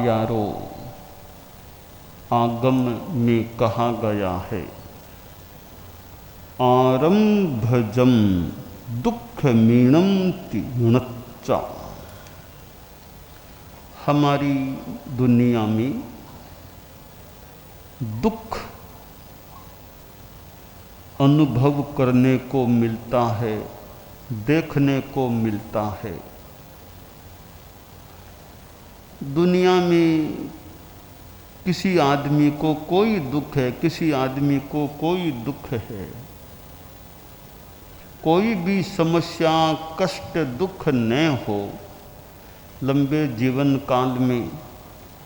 आयारो आगम में कहा गया है, आरंभजम दुख मीणम तीणच्चा। हमारी दुनिया में दुख अनुभव करने को मिलता है, देखने को मिलता है। दुनिया में किसी आदमी को कोई दुख है, किसी आदमी को कोई दुख है। कोई भी समस्या, कष्ट, दुख न हो, लंबे जीवन काल में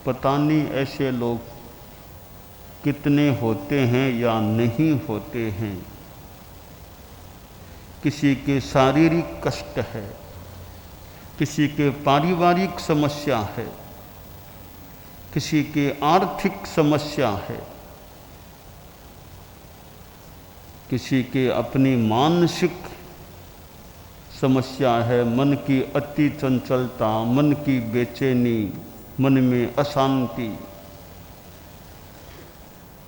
पता नहीं ऐसे लोग कितने होते हैं या नहीं होते हैं। किसी के शारीरिक कष्ट है, किसी के पारिवारिक समस्या है, किसी के आर्थिक समस्या है, किसी के अपनी मानसिक समस्या है, मन की अति चंचलता, मन की बेचैनी, मन में अशांति।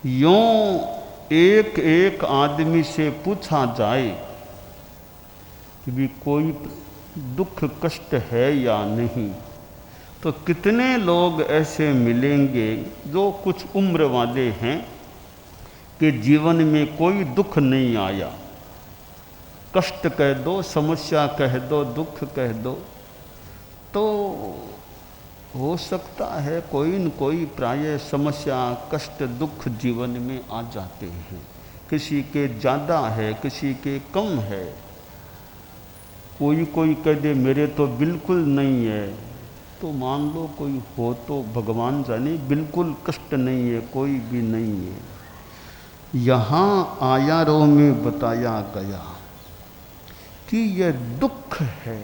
यों एक एक आदमी से पूछा जाए कि भी कोई दुख कष्ट है या नहीं, तो कितने लोग ऐसे मिलेंगे जो कुछ उम्र वाले हैं कि जीवन में कोई दुख नहीं आया। कष्ट कह दो, समस्या कह दो, दुख कह दो, तो हो सकता है कोई न कोई प्रायः समस्या, कष्ट, दुख जीवन में आ जाते हैं। किसी के ज़्यादा है, किसी के कम है। कोई कह दे मेरे तो बिल्कुल नहीं है, तो मान लो कोई हो तो भगवान जाने, बिल्कुल कष्ट नहीं है, कोई भी नहीं है। यहाँ आयारों में बताया गया कि यह दुख है,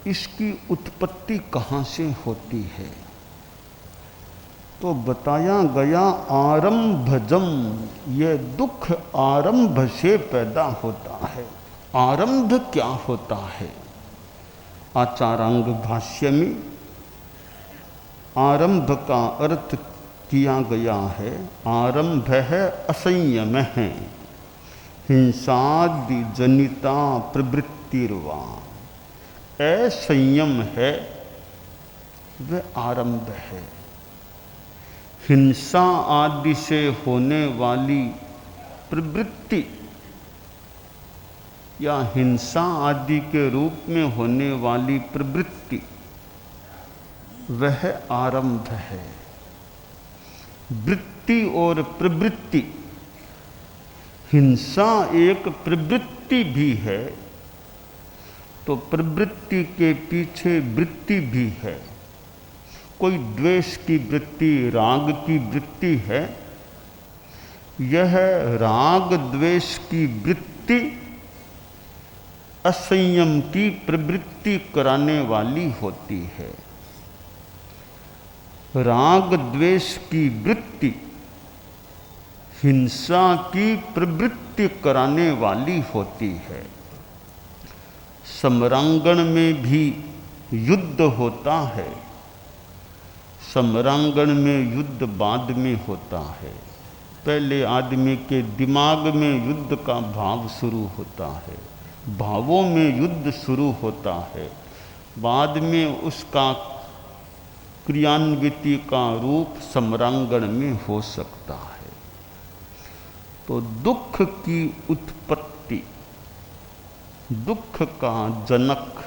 इसकी उत्पत्ति कहाँ से होती है। तो बताया गया आरंभजम, यह दुख आरंभ से पैदा होता है। आरंभ क्या होता है? आचारांग भाष्य में आरंभ का अर्थ किया गया है, आरंभ है असंयम है, हिंसादि जनिता प्रवृत्तिर्वा। असंयम है वह आरंभ है। हिंसा आदि से होने वाली प्रवृत्ति या हिंसा आदि के रूप में होने वाली प्रवृत्ति, वह आरंभ है। वृत्ति और प्रवृत्ति, हिंसा एक प्रवृत्ति भी है, तो प्रवृत्ति के पीछे वृत्ति भी है। कोई द्वेष की वृत्ति, राग की वृत्ति है, यह राग द्वेष की वृत्ति असंयम की प्रवृत्ति कराने वाली होती है। राग द्वेष की वृत्ति हिंसा की प्रवृत्ति कराने वाली होती है। समरांगण में भी युद्ध होता है, समरांगण में युद्ध बाद में होता है। पहले आदमी के दिमाग में युद्ध का भाव शुरू होता है, भावों में युद्ध शुरू होता है, बाद में उसका क्रियान्विति का रूप समरांगण में हो सकता है। तो दुख की उत्पत्ति, दुख का जनक,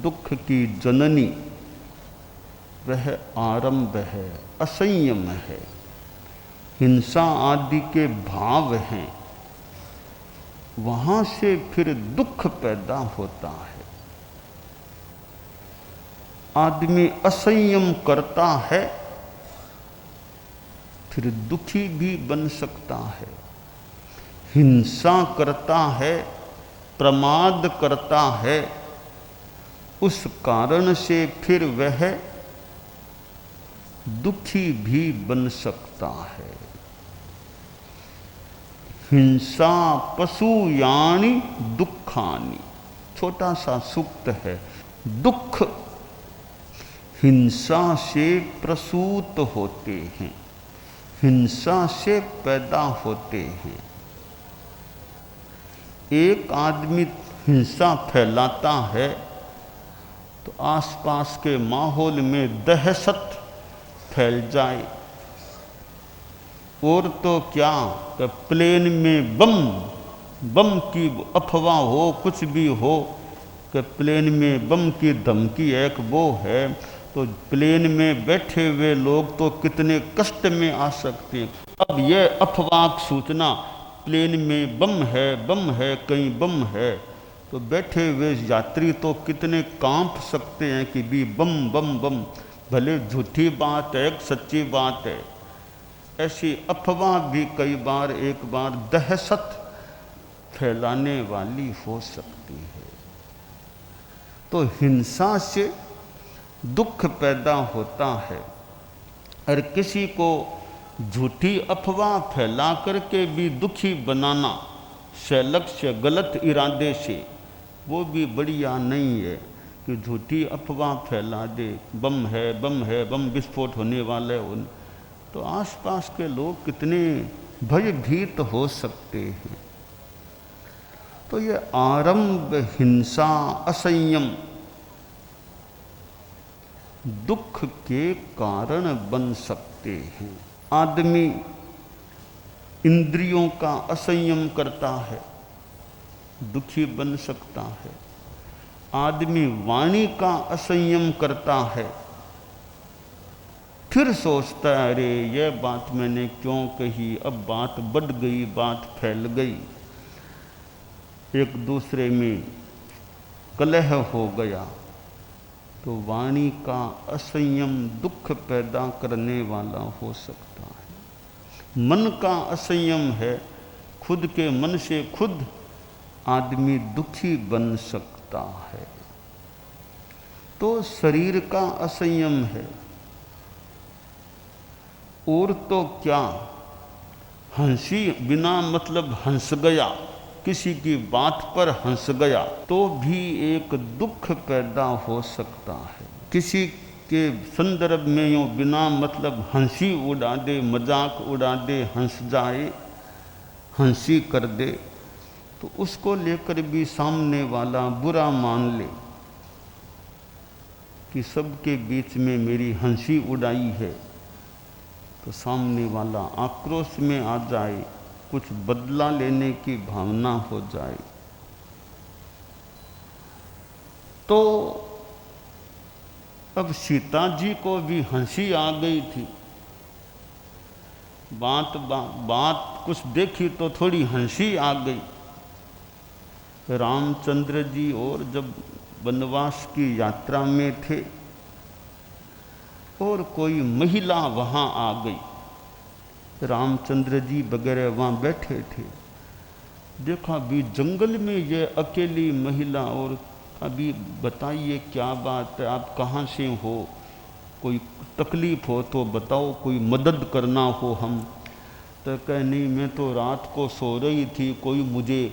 दुख की जननी वह आरंभ है, असंयम है, हिंसा आदि के भाव हैं, वहां से फिर दुख पैदा होता है। आदमी असंयम करता है, फिर दुखी भी बन सकता है। हिंसा करता है, प्रमाद करता है, उस कारण से फिर वह दुखी भी बन सकता है। हिंसा पशु यानी दुखानी, छोटा सा सूक्त है। दुख हिंसा से प्रसूत होते हैं, हिंसा से पैदा होते हैं। एक आदमी हिंसा फैलाता है तो आसपास के माहौल में दहशत फैल जाए। और तो क्या कि प्लेन में बम की अफवाह हो, कुछ भी हो कि प्लेन में बम की धमकी एक वो है, तो प्लेन में बैठे हुए लोग तो कितने कष्ट में आ सकते हैं। अब यह अफवाह सूचना प्लेन में बम है, कहीं बम है, तो बैठे हुए यात्री तो कितने कांप सकते हैं कि भी बम। भले झूठी बात है, सच्ची बात है, ऐसी अफवाह भी कई बार एक बार दहशत फैलाने वाली हो सकती है। तो हिंसा से दुख पैदा होता है, और किसी को झूठी अफवाह फैला करके भी दुखी बनाना लक्ष्य गलत इरादे से, वो भी बढ़िया नहीं है कि झूठी अफवाह फैला दे, बम विस्फोट होने वाले उन, तो आसपास के लोग कितने भयभीत हो सकते हैं। तो ये आरंभ हिंसा, असंयम दुख के कारण बन सकते हैं। आदमी इंद्रियों का असंयम करता है, दुखी बन सकता है। आदमी वाणी का असंयम करता है, फिर सोचता है अरे यह बात मैंने क्यों कही, अब बात बढ़ गई, बात फैल गई, एक दूसरे में कलह हो गया। तो वाणी का असंयम दुख पैदा करने वाला हो सकता है। मन का असंयम है, खुद के मन से खुद आदमी दुखी बन सकता है। तो शरीर का असंयम है, और तो क्या, हंसी बिना मतलब हंस गया, किसी की बात पर हंस गया तो भी एक दुख पैदा हो सकता है। किसी के संदर्भ में यूँ बिना मतलब हंसी उड़ा दे, मजाक उड़ा दे, हंस जाए, हंसी कर दे, तो उसको लेकर भी सामने वाला बुरा मान ले कि सबके बीच में मेरी हंसी उड़ाई है, तो सामने वाला आक्रोश में आ जाए, कुछ बदला लेने की भावना हो जाए। तो अब सीता जी को भी हंसी आ गई थी, बात कुछ देखी तो थोड़ी हंसी आ गई। रामचंद्र जी और जब वनवास की यात्रा में थे और कोई महिला वहाँ आ गई, रामचंद्र जी वगैरह वहाँ बैठे थे, देखा भी जंगल में ये अकेली महिला, और अभी बताइए क्या बात है, आप कहाँ से हो, कोई तकलीफ़ हो तो बताओ, कोई मदद करना हो हम। तो कह नहीं, मैं तो रात को सो रही थी, कोई मुझे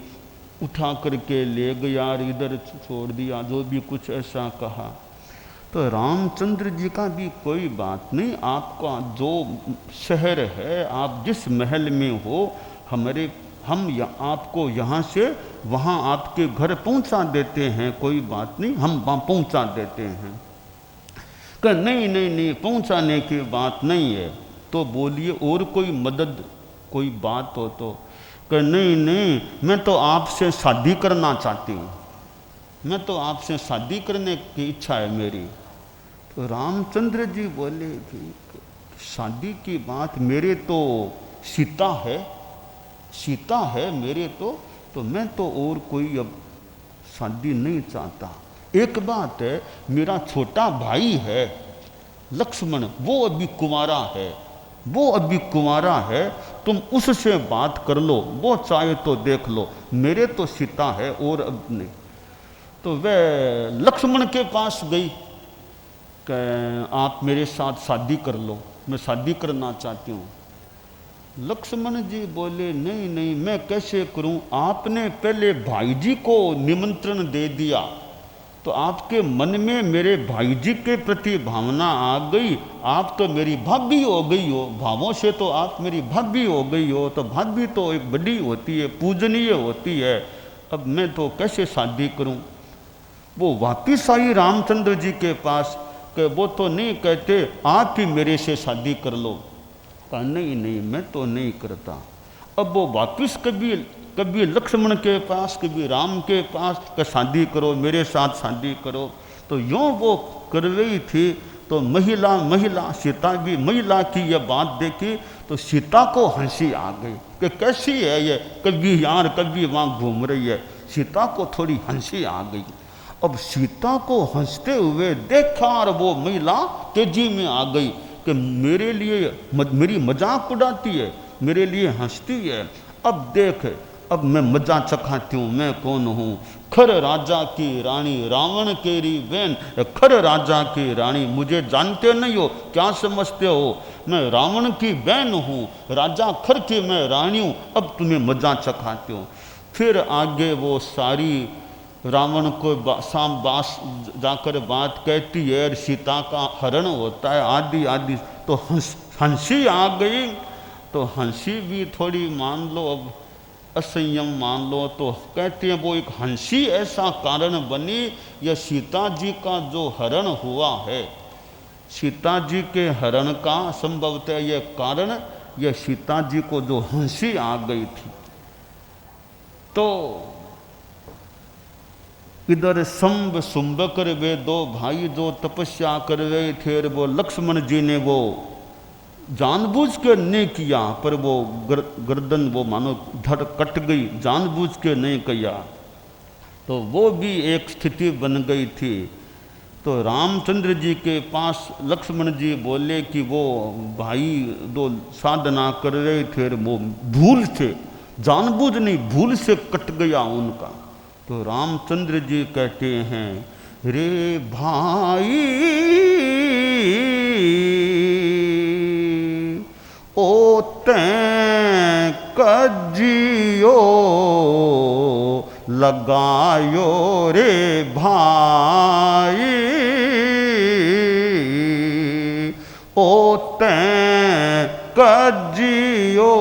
उठा करके ले गया, इधर छोड़ दिया, जो भी कुछ ऐसा कहा। तो रामचंद्र जी का भी कोई बात नहीं, आपका जो शहर है, आप जिस महल में हो, हम आपको यहाँ से वहाँ आपके घर पहुँचा देते हैं, कोई बात नहीं, हम वहाँ पहुँचा देते हैं। कह नहीं, पहुँचाने की बात नहीं है, तो बोलिए और कोई मदद, कोई बात हो तो। कह नहीं, मैं तो आपसे शादी करना चाहती हूँ, मैं तो आपसे शादी करने की इच्छा है मेरी। तो रामचंद्र जी बोले कि शादी की बात, मेरे तो सीता है मेरे तो मैं तो और कोई अब शादी नहीं चाहता। एक बात है, मेरा छोटा भाई है लक्ष्मण, वो अभी कुंवारा है, तुम उससे बात कर लो, वो चाहे तो देख लो, मेरे तो सीता है और अब नहीं। तो वह लक्ष्मण के पास गई कि आप मेरे साथ शादी कर लो, मैं शादी करना चाहती हूँ। लक्ष्मण जी बोले नहीं, मैं कैसे करूँ, आपने पहले भाई जी को निमंत्रण दे दिया, तो आपके मन में मेरे भाई जी के प्रति भावना आ गई, आप तो मेरी भाभी हो गई हो, भावों से तो आप मेरी भाभी हो गई हो, तो भाभी तो एक बड़ी होती है, पूजनीय होती है, अब मैं तो कैसे शादी करूं। वो वापिस आई रामचंद्र जी के पास कि वो तो नहीं कहते आप ही मेरे से शादी कर लो। कहा नहीं नहीं मैं तो नहीं करता। अब वो वापिस कभी लक्ष्मण के पास, कभी राम के पास कि शादी करो, मेरे साथ शादी करो। तो यूँ वो कर रही थी तो महिला सीता भी महिला की यह बात देखी तो सीता को हंसी आ गई कि कैसी है ये, कभी यहाँ कभी वहाँ घूम रही है। सीता को थोड़ी हंसी आ गई। अब सीता को हंसते हुए देखा और वो महिला तेजी में आ गई कि मेरे लिए मेरी मजाक उड़ाती है, मेरे लिए हंसती है। अब देख, अब मैं मजा चखाती हूँ, मैं कौन हूँ, खर राजा की रानी, रावण केरी बहन, खर राजा की रानी। मुझे जानते नहीं हो, क्या समझते हो, मैं रावण की बहन हूँ, राजा खर की मैं रानी हूँ, अब तुम्हें मजा चखाती हूँ। फिर आगे वो सारी रावण को जाकर बात कहती है, सीता का हरण होता है, आदि आदि। तो हंसी आ गई। तो हंसी भी थोड़ी मान लो अब असंयम मान लो, तो कहते हैं वो एक हंसी ऐसा कारण बनी, यह सीता जी का जो हरण हुआ है, सीता जी के हरण का संभवतः यह कारण, यह सीता जी को जो हंसी आ गई थी। तो इधर शंभ शुंभकर वे दो भाई जो तपस्या कर रहे थे, वो लक्ष्मण जी ने वो जानबूझ के नहीं किया, पर वो गर्दन वो मानो धड़ कट गई, जानबूझ के नहीं किया, तो वो भी एक स्थिति बन गई थी। तो रामचंद्र जी के पास लक्ष्मण जी बोले कि वो भाई दो साधना कर रहे थे, वो भूल से, जानबूझ नहीं, भूल से कट गया उनका। तो रामचंद्र जी कहते हैं, रे भाई ओ तैं कजियो लगायो रे भाई, ओ तैं कजियो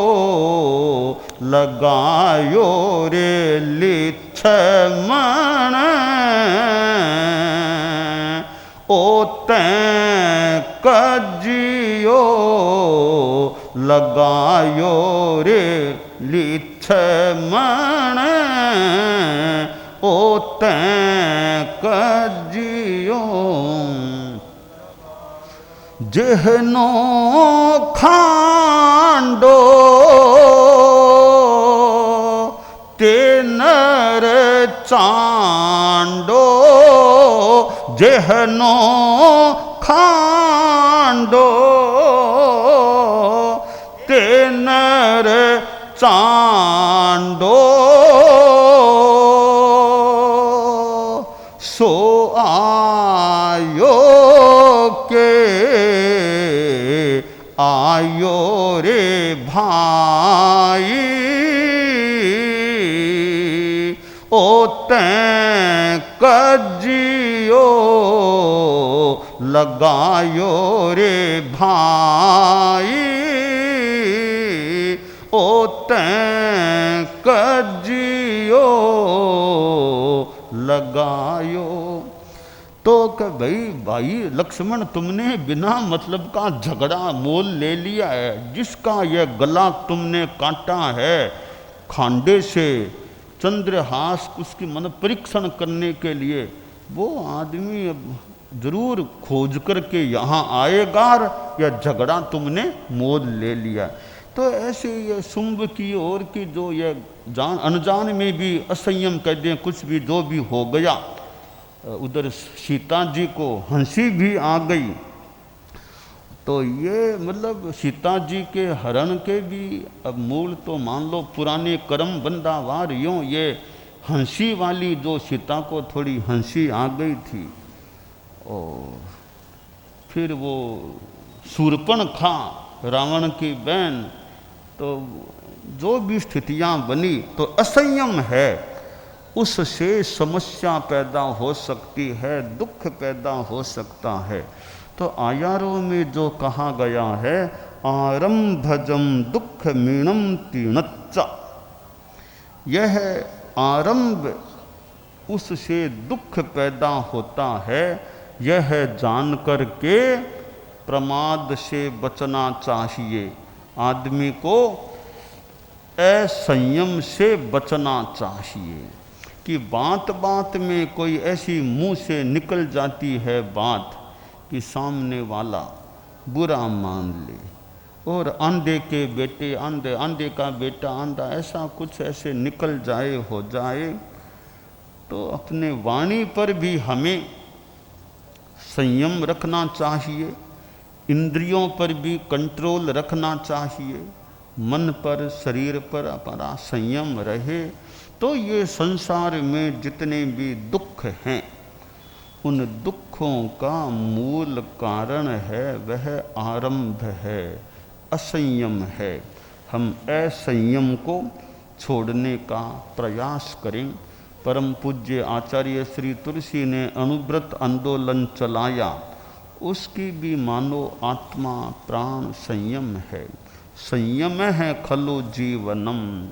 लगायो रे लिच्छमण, ओ तैं कजियो लगायो रे लिच्छमण, ओ तैं कजियो जेहनो खांडो ते नर चांडो, जेहनो खांडो ते नर चांडो, सो आयो के आयो रे भाई, ओ तैं कजियो लगायो रे भाई, ओ तैं कजियो लगायो। तो कह भाई लक्ष्मण, तुमने बिना मतलब का झगड़ा मोल ले लिया है, जिसका यह गला तुमने काटा है खांडे से, चंद्रहास उसकी मन परीक्षण करने के लिए, वो आदमी अब जरूर खोज करके यहाँ आएगा, या झगड़ा तुमने मोल ले लिया। तो ऐसे ये शुंभ की ओर की जो ये जान अनजान में भी असंयम कह दें, कुछ भी जो भी हो गया, उधर सीता जी को हंसी भी आ गई। तो ये मतलब सीता जी के हरण के भी अब मूल तो मान लो पुराने कर्म बंदावार, यूँ ये हंसी वाली जो सीता को थोड़ी हंसी आ गई थी। और फिर वो शूर्पणखा रावण की बहन, तो जो भी स्थितियां बनी तो असंयम है। उससे समस्या पैदा हो सकती है, दुख पैदा हो सकता है। तो आयारों में जो कहा गया है, आरंभजम दुख मीणम तीणच्चा, यह आरंभ उससे दुख पैदा होता है, यह जान कर के प्रमाद से बचना चाहिए। आदमी को असंयम से बचना चाहिए कि बात बात में कोई ऐसी मुंह से निकल जाती है बात कि सामने वाला बुरा मान ले, और आंधे के बेटे आंधे, आंधे का बेटा आंधा, ऐसा कुछ ऐसे निकल जाए, हो जाए, तो अपने वाणी पर भी हमें संयम रखना चाहिए, इंद्रियों पर भी कंट्रोल रखना चाहिए, मन पर, शरीर पर अपना संयम रहे। तो ये संसार में जितने भी दुख हैं, उन दुखों का मूल कारण है वह आरंभ है, असंयम है। हम असंयम को छोड़ने का प्रयास करें। परम पूज्य आचार्य श्री तुलसी ने अणुव्रत आंदोलन चलाया, उसकी भी मानो आत्मा प्राण संयम है। संयम है खलु जीवनम,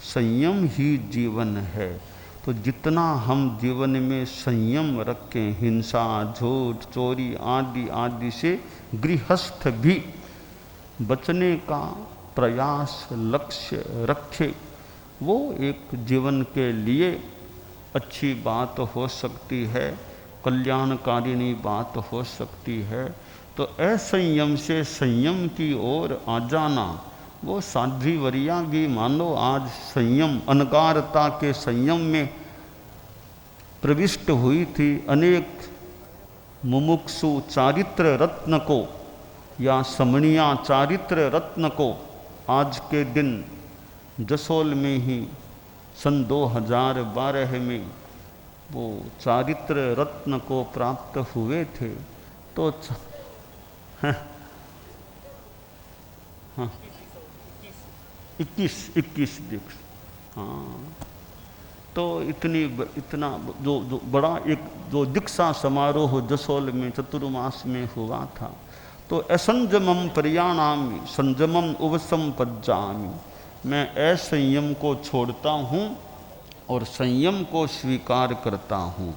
संयम ही जीवन है। तो जितना हम जीवन में संयम रखें, हिंसा, झूठ, चोरी आदि आदि से गृहस्थ भी बचने का प्रयास, लक्ष्य रखे, वो एक जीवन के लिए अच्छी बात हो सकती है, कल्याणकारिणी बात हो सकती है। तो असंयम से संयम की ओर आ जाना, वो साध्वी वरिया भी मानो आज संयम, अनगारता के संयम में प्रविष्ट हुई थी। अनेक मुमुक्षु चारित्र रत्न को या समणिया चारित्र रत्न को आज के दिन जसोल में ही सन 2012 में वो चारित्र रत्न को प्राप्त हुए थे। तो हाँ, हाँ, 21 दीक्ष, हाँ। तो इतना जो बड़ा एक जो दीक्षा समारोह जसोल में चतुर्मास में हुआ था। तो असंजमम पर्याणामि संजमम उवसम पज्जामि, मैं असंयम को छोड़ता हूँ और संयम को स्वीकार करता हूँ।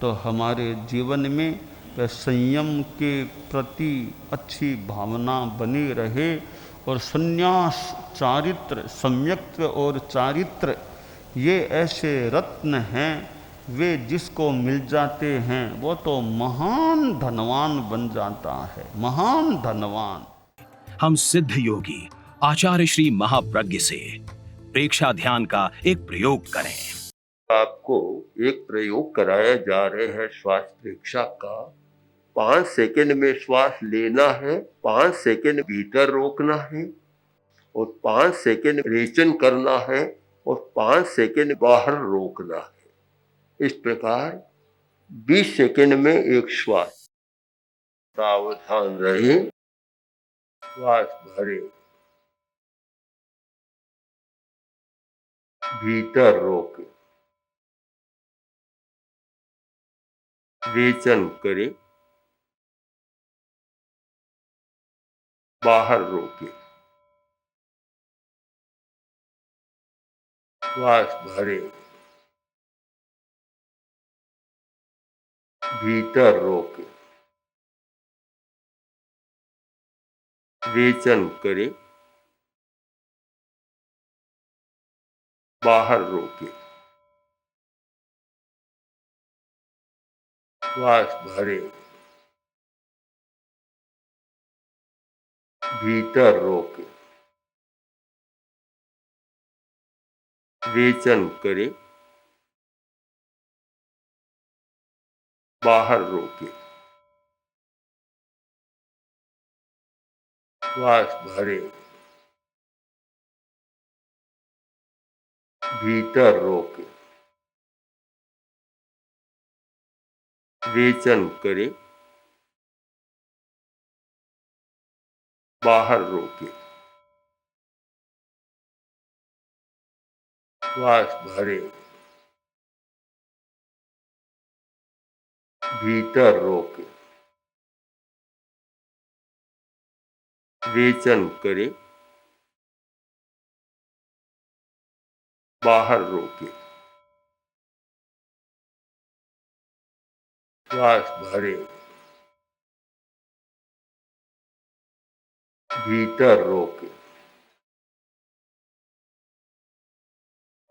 तो हमारे जीवन में संयम के प्रति अच्छी भावना बनी रहे, और संन्यास, चारित्र, सम्यक्त्व और चारित्र, ये ऐसे रत्न हैं, वे जिसको मिल जाते हैं वो तो महान धनवान बन जाता है, महान धनवान। हम सिद्ध योगी आचार्य श्री महाप्रज्ञ से प्रेक्षा ध्यान का एक प्रयोग करें। आपको एक प्रयोग कराया जा रहे हैं श्वास प्रेक्षा का। 5 सेकंड में श्वास लेना है, 5 सेकंड भीतर रोकना है, और 5 सेकंड रेचन करना है, और 5 सेकंड बाहर रोकना है। इस प्रकार 20 सेकंड में एक श्वास। सावधान रहे, श्वास भरे, भीतर रोके, रेचन करें, बाहर रोके, श्वास भरे, भीतर रोके, रेचन करें, बाहर रोके, श्वास भरे, भीतर रोके, रेचन करें, बाहर रोके, श्वास भरे, भीतर रोके, रेचन करें, बाहर रोके, श्वास भरे, भीतर रोके, रेचन करे, बाहर रोके, श्वास भरे, भीतर रोके,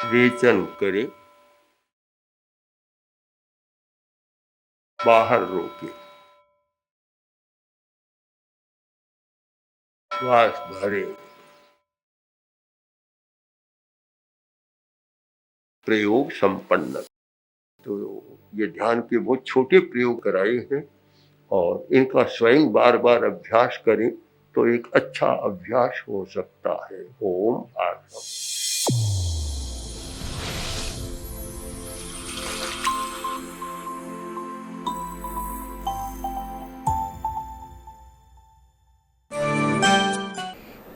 रेचन करे, बाहर रोके, श्वास भरे। प्रयोग संपन्न। तो ये ध्यान के बहुत छोटे प्रयोग कराए हैं और इनका स्वयं बार बार अभ्यास करें तो एक अच्छा अभ्यास हो सकता है। ओम आर्षम।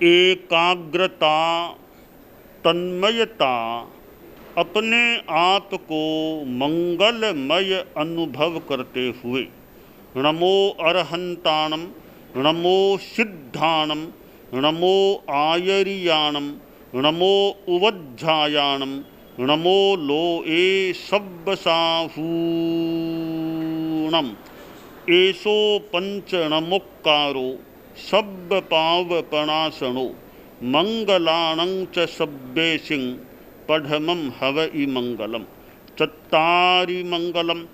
एकाग्रता, तन्मयता, अपने आप को मंगलमय अनुभव करते हुए नमो अरहंताणम, नमो सिद्धाणम, नमो आयरियाणम, नमो उवज्झायाणम, नमो लोए सब्बसाहूणम, एसो पंच नमोक्कारो सब्ब पावपणासनो मंगलाणं च सब्बेसिं पढ़मं हवइ मंगलम। चत्तारि मंगलम,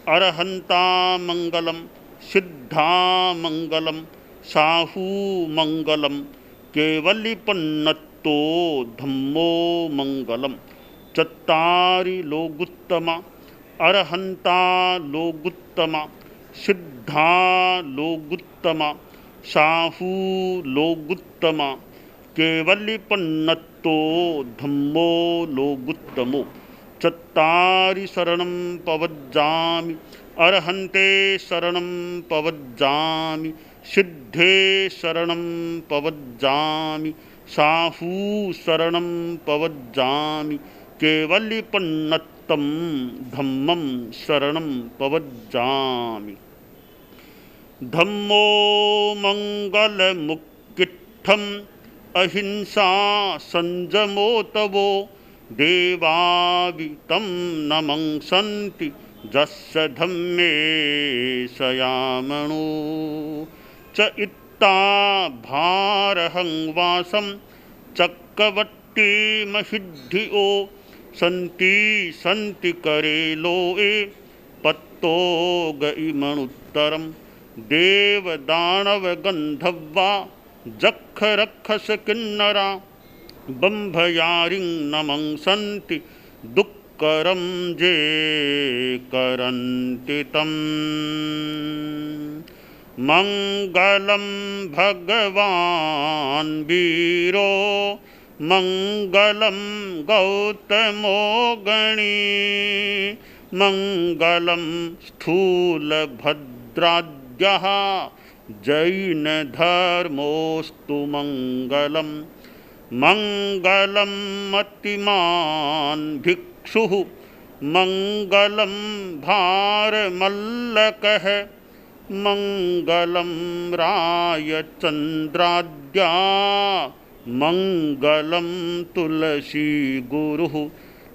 अरहंता मंगलम, सिद्धा मंगलम, साहू मंगलम, केवलिपन्नत्तो धम्मो मंगलम। चत्तारि लोगुत्तमा, अरहंता लोगुत्तमा, सिद्धा लोगुत्तमा, साहू लोगुत्तमा, केवलिपन्नत्तो धम्मो लोगुत्तमो। चत्तारि शरणं पवज्जामि, अरहन्ते शरणं पवज्जामि, सिद्धे शरणं पवज्जामि, साहू शरणं पवज्जामि, केवलिपन्नत्तं धम्मं शरणं पवज्जामि। धम्मो मंगलमुक्किट्ठम् अहिंसा संजमो तवो देवावितं नमंसन्ति जस्य धम्मे सयामणो। च इत्ता भारहं वासं चक्रवर्तीमहिद्धियो सन्ति सन्ति करे लोए पत्तो गइमणुत्तरम्। देवदानव गंधर्वा जख रक्षस किन्नरा बंभयारिं नमंसन्ति दुक्करं जे करन्ति तम्। मंगलं भगवान् वीरो मंगलं गौतमो गणी मंगलं स्थूलभद्राद्यः जैनधर्मोऽस्तु मंगलम्। मंगलं मतिमान् भिक्षुः मंगलं भारमल्लकः मंगलं रायचन्द्राद्या मंगलं तुलसी गुरुः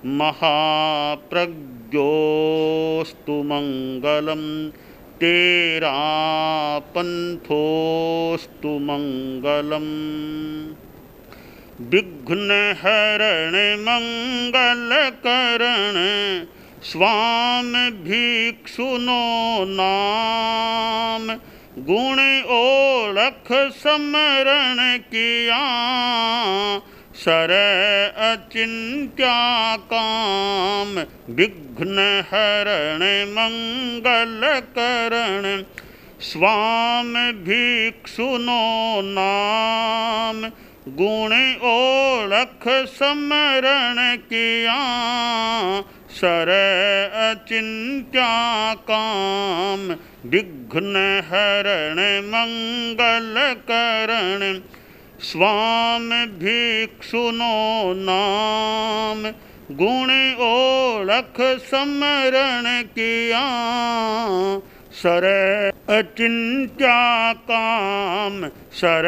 महाप्रज्ञोऽस्तु मंगलम्। तेरा पंथोऽस्तु मंगलम्। विघ्नहरण मंगलकरण स्वामी भिक्षुनो नाम गुण ओळख समरण किया सर अचिंत्या काम। विघ्नहरण मंगलकरण स्वामी भिक्षुनो नाम गुण ओळख समरण किया सर अचिंत्या काम। विघ्नहरण मंगलकरण स्वामी भिक्षुनो नाम गुण ओळख समरण किया, सर अचिंत्या काम, सर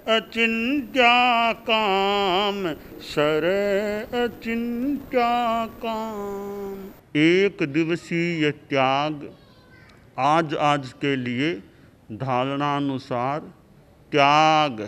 अचिंत्या काम, सर अचिंत्या काम। एक दिवसीय त्याग, आज आज के लिए धारणानुसार त्याग।